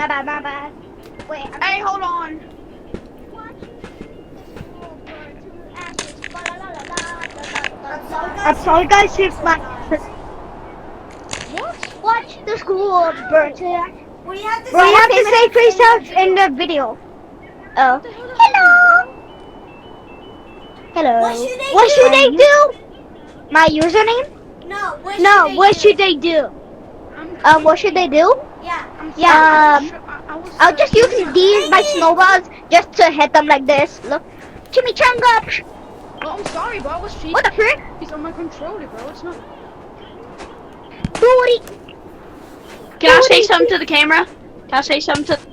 My bad, my bad. Wait, Hey, hold on. I'm sorry guys if my What? watch the school bird today. We have to We have to say three sounds in the video. Oh. What the hell does that mean, Hello. bro? Hello. What should they do? My username? No, What should they do? What should they do? Yeah. Yeah. I was. I'll just use my snowballs just to hit them like this. Look. Chimichanga. Oh, I'm sorry, bro. I was cheating. What the frick? It's on my controller, bro. It's not. Booty. Can I say something to the camera? Can I say something to